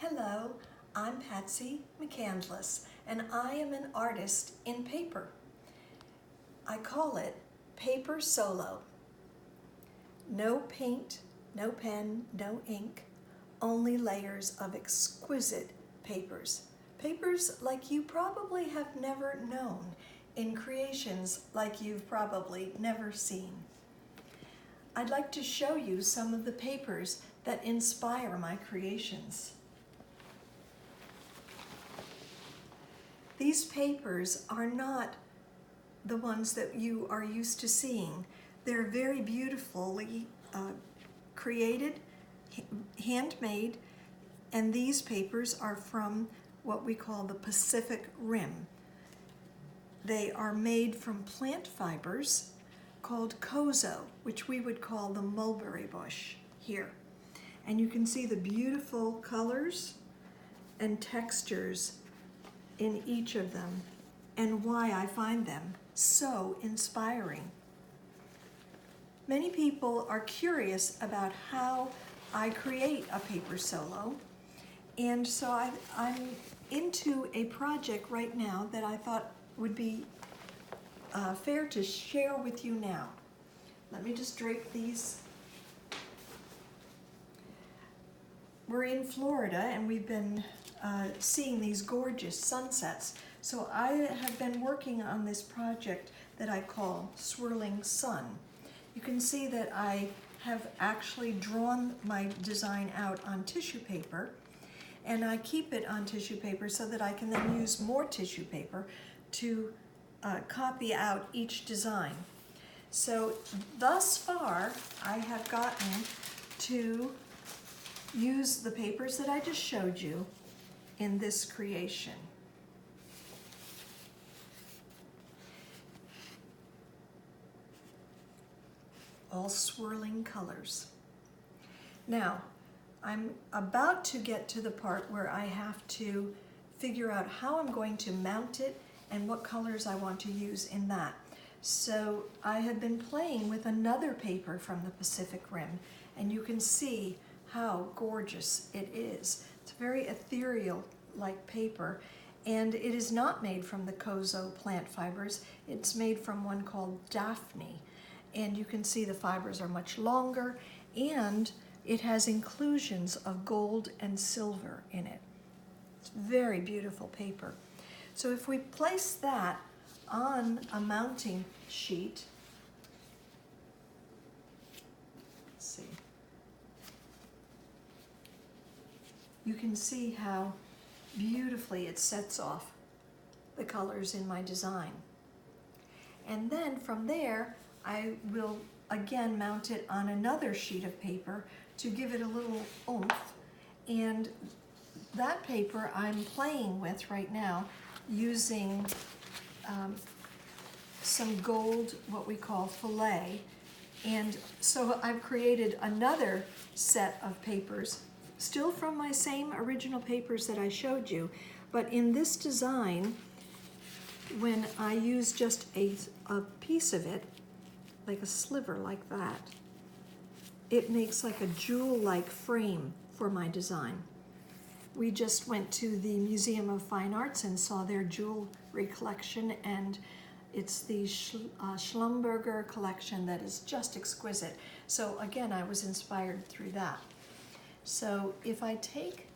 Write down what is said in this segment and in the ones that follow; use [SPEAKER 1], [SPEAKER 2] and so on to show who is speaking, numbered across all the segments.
[SPEAKER 1] Hello, I'm Patsy McCandless, and I am an artist in paper. I call it PaperSolo. No paint, no pen, no ink, only layers of exquisite papers. Papers like you probably have never known, in creations like you've probably never seen. I'd like to show you some of the papers that inspire my creations. These papers are not the ones that you are used to seeing. They're very beautifully created, handmade, and these papers are from what we call the Pacific Rim. They are made from plant fibers called kozo, which we would call the mulberry bush here. And you can see the beautiful colors and textures in each of them and why I find them so inspiring. Many people are curious about how I create a PaperSolo, and so I'm into a project right now that I thought would be fair to share with you now. Let me just drape these. We're in Florida and we've been seeing these gorgeous sunsets. So I have been working on this project that I call Swirling Sun. You can see that I have actually drawn my design out on tissue paper, and I keep it on tissue paper so that I can then use more tissue paper to copy out each design. So thus far I have gotten to use the papers that I just showed you in this creation. All swirling colors. Now, I'm about to get to the part where I have to figure out how I'm going to mount it and what colors I want to use in that. So I have been playing with another paper from the Pacific Rim, and you can see how gorgeous it is. It's very ethereal like paper, and it is not made from the kozo plant fibers. It's made from one called Daphne, and you can see the fibers are much longer, and it has inclusions of gold and silver in it. It's very beautiful paper. So if we place that on a mounting sheet, let's see, you can see how beautifully it sets off the colors in my design. And then from there, I will again mount it on another sheet of paper to give it a little oomph. And that paper I'm playing with right now using some gold, what we call fillet. And so I've created another set of papers, still from my same original papers that I showed you, but in this design, when I use just a piece of it, like a sliver like that, it makes like a jewel-like frame for my design. We just went to the Museum of Fine Arts and saw their jewelry collection, and it's the Schlumberger collection that is just exquisite. So again, I was inspired through that. So if I take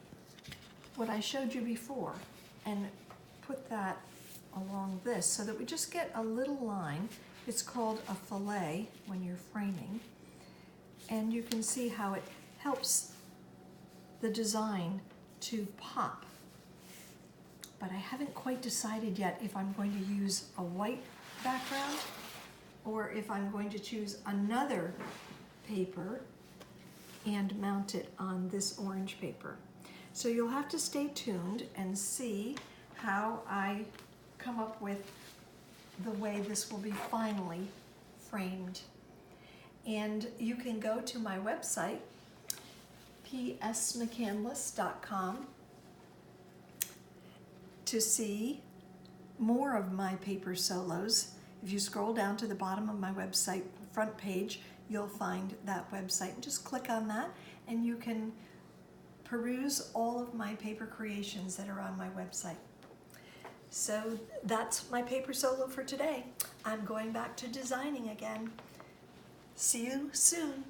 [SPEAKER 1] what I showed you before and put that along this so that we just get a little line, it's called a fillet when you're framing, and you can see how it helps the design to pop. But I haven't quite decided yet if I'm going to use a white background or if I'm going to choose another paper and mount it on this orange paper. So you'll have to stay tuned and see how I come up with the way this will be finally framed. And you can go to my website, psmccandless.com, to see more of my PaperSolos. If you scroll down to the bottom of my website front page, you'll find that website. Just click on that and you can peruse all of my paper creations that are on my website. So that's my paper solo for today. I'm going back to designing again. See you soon.